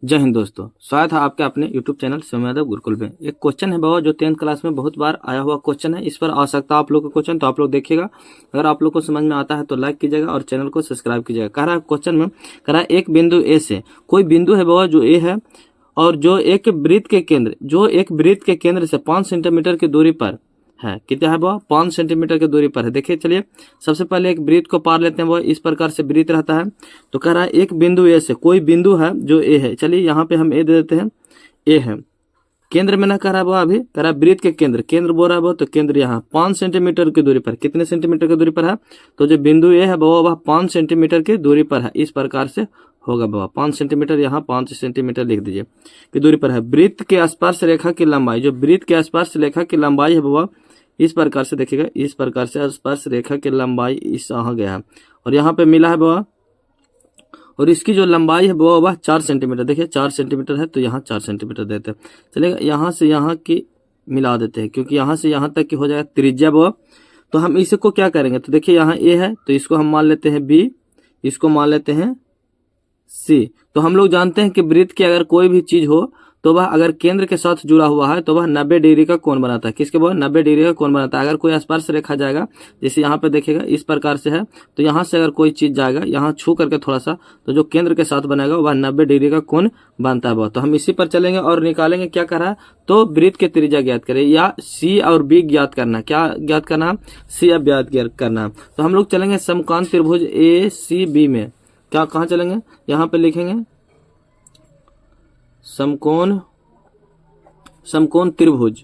जय हिंद दोस्तों, स्वागत है आपके अपने YouTube चैनल समय यादव गुरुकुल में। एक क्वेश्चन है बाबा जो 10th क्लास में बहुत बार आया हुआ क्वेश्चन है। इस पर आ सकता है आप लोग का क्वेश्चन, तो आप लोग देखिएगा। अगर आप लोग को समझ में आता है तो लाइक कीजिएगा और चैनल को सब्सक्राइब कीजिएगा। कह रहा है क्वेश्चन में, कह रहा है एक बिंदु ए से, कोई बिंदु है बाबा जो ए है और जो एक वृत्त के केंद्र से 5 सेंटीमीटर की दूरी पर है। कितना है वो? 5 सेंटीमीटर की दूरी पर है। देखिए, चलिए सबसे पहले एक वृत्त को पार लेते हैं। वो इस प्रकार से वृत्त रहता है। तो कह रहा है एक बिंदु ए से, कोई बिंदु है जो ए है। चलिए यहाँ पे हम ए दे देते हैं, ए है। केंद्र में ना कह रहा है वो, अभी कह रहा है वृत्त के केंद्र बोल रहा है वो, तो केंद्र यहाँ 5 सेंटीमीटर की दूरी पर। कितने सेंटीमीटर की दूरी पर है? तो जो बिंदु ए है वह 5 सेंटीमीटर की दूरी पर है। इस प्रकार से होगा बाबा, 5 सेंटीमीटर, यहाँ 5 सेंटीमीटर लिख दीजिए की दूरी पर है। वृत्त के स्पर्श रेखा की लंबाई, जो वृत्त के स्पर्श रेखा की लंबाई है बाबा, इस प्रकार से देखिएगा, इस प्रकार से स्पर्श रेखा की लंबाई इस यहाँ गया है और यहाँ पे मिला है बाबा, और इसकी जो लंबाई है वो बाबा 4 सेंटीमीटर। देखिए 4 सेंटीमीटर है, तो यहाँ 4 सेंटीमीटर देते हैं। चलेगा, यहाँ से यहाँ की मिला देते हैं, क्योंकि यहाँ से यहाँ तक की हो जाएगा त्रिज्या बाबा। तो हम इसको क्या करेंगे? तो देखिए यहाँ ए है, तो इसको हम मान लेते हैं बी, इसको मान लेते हैं सी। तो हम लोग जानते हैं कि वृत्त की अगर कोई भी चीज हो तो वह अगर केंद्र के साथ जुड़ा हुआ है तो वह 90 डिग्री का कोण बनाता है। किसके वो? 90 डिग्री का कोण बनाता है। अगर कोई स्पर्श रेखा जाएगा, जैसे यहाँ पे देखिएगा इस प्रकार से है, तो यहाँ से अगर कोई चीज जाएगा यहाँ छू करके थोड़ा सा, तो जो केंद्र के साथ बनेगा वह 90 डिग्री का कोण बनता है वह। तो हम इसी पर चलेंगे और निकालेंगे। क्या कर रहा है? तो वृत्त की त्रिज्या ज्ञात करें, या सी और बी ज्ञात करना। क्या ज्ञात करना? सी और ज्ञात करना। तो हम लोग चलेंगे समकोण त्रिभुज ए सी बी में। क्या, कहाँ चलेंगे? यहाँ पे लिखेंगे समकोण त्रिभुज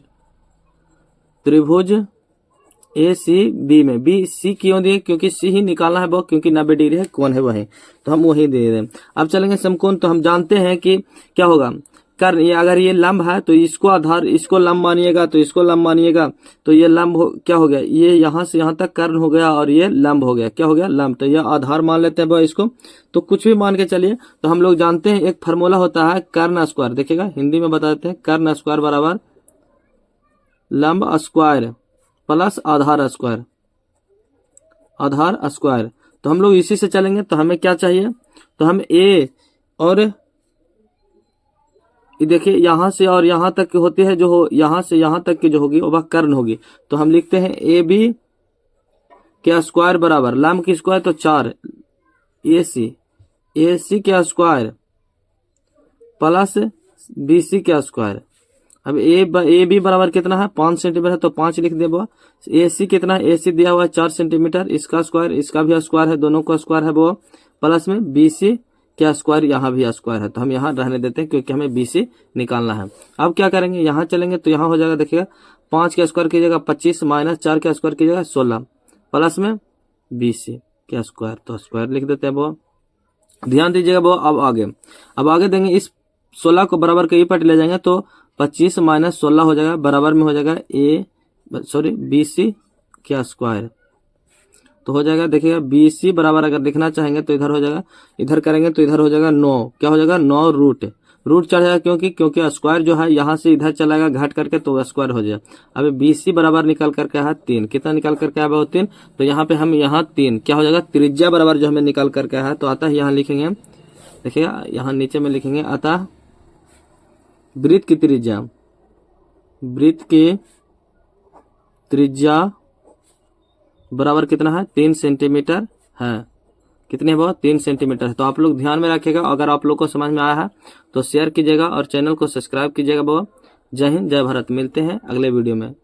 ए सी बी में। बी सी क्यों दिए? क्योंकि सी ही निकालना है वो, क्योंकि 90 डिग्री है, कौन है वही, तो हम वही दे रहे हैं। अब चलेंगे समकोण। तो हम जानते हैं कि क्या होगा, कर्ण। ये अगर ये लंब है तो इसको आधार, इसको लंब मानिएगा, तो इसको लंब मानिएगा, तो ये लंब क्या हो गया? ये यहाँ से यहाँ तक कर्ण हो गया और ये लंब हो गया। क्या हो गया? लंब। तो ये आधार मान लेते हैं वो इसको, तो कुछ भी मान के चलिए। तो हम लोग जानते हैं एक फार्मूला होता है कर्ण स्क्वायर। देखिएगा हिंदी में बता देते हैं, कर्ण स्क्वायर बराबर लंब स्क्वायर प्लस आधार स्क्वायर, आधार स्क्वायर। तो हम लोग इसी से चलेंगे। तो हमें क्या चाहिए? तो हम ए और देखिए यहाँ से और यहाँ तक की होती है, जो हो यहाँ से यहाँ तक की जो होगी वह कर्ण होगी। तो हम लिखते हैं ए बी के स्क्वायर बराबर लंब की स्क्वायर, तो 4 ए सी के स्क्वायर प्लस बी सी के स्क्वायर। अब ए बी बराबर कितना है? 5 सेंटीमीटर है, तो 5 लिख दे। ए सी कितना है? ए सी दिया हुआ है 4 सेंटीमीटर, इसका स्क्वायर, इसका भी स्क्वायर है, दोनों का स्क्वायर है वो, प्लस में बी सी क्या स्क्वायर, यहाँ भी स्क्वायर है, तो हम यहाँ रहने देते हैं क्योंकि हमें बी सी निकालना है। अब क्या करेंगे? यहाँ चलेंगे तो यहाँ हो जाएगा, देखिएगा 5 का स्क्वायर कीजिएगा 25 माइनस 4 का स्क्वायर कीजिएगा 16 प्लस में बी सी क्या स्क्वायर, तो स्क्वायर लिख देते हैं वो। ध्यान दीजिएगा वो। अब आगे देंगे, इस 16 को बराबर के ई पर ले जाएंगे, तो 25 माइनस 16 हो जाएगा, बराबर में हो जाएगा बी सी क्या स्क्वायर, तो हो जाएगा। देखिएगा बी सी बराबर अगर लिखना चाहेंगे तो इधर हो जाएगा, इधर करेंगे तो इधर हो जाएगा 9। क्या हो जाएगा? 9 रूट चढ़ जाएगा, क्योंकि स्क्वायर जो है यहाँ से इधर चलाएगा घट करके, तो स्क्वायर हो जाएगा। अब बी सी बराबर निकल करके है 3। कितना निकल करके आया वो? 3। तो यहाँ पे हम यहाँ 3 क्या हो जाएगा? त्रिज्या बराबर जो हमें निकल करके है, तो अतः यहाँ लिखेंगे, देखिएगा यहाँ नीचे में लिखेंगे, अतः वृत्त की त्रिज्या बराबर कितना है? 3 सेंटीमीटर है। कितने वो? 3 सेंटीमीटर है। तो आप लोग ध्यान में रखिएगा। अगर आप लोग को समझ में आया है तो शेयर कीजिएगा और चैनल को सब्सक्राइब कीजिएगा। जय हिंद, जय भारत। मिलते हैं अगले वीडियो में।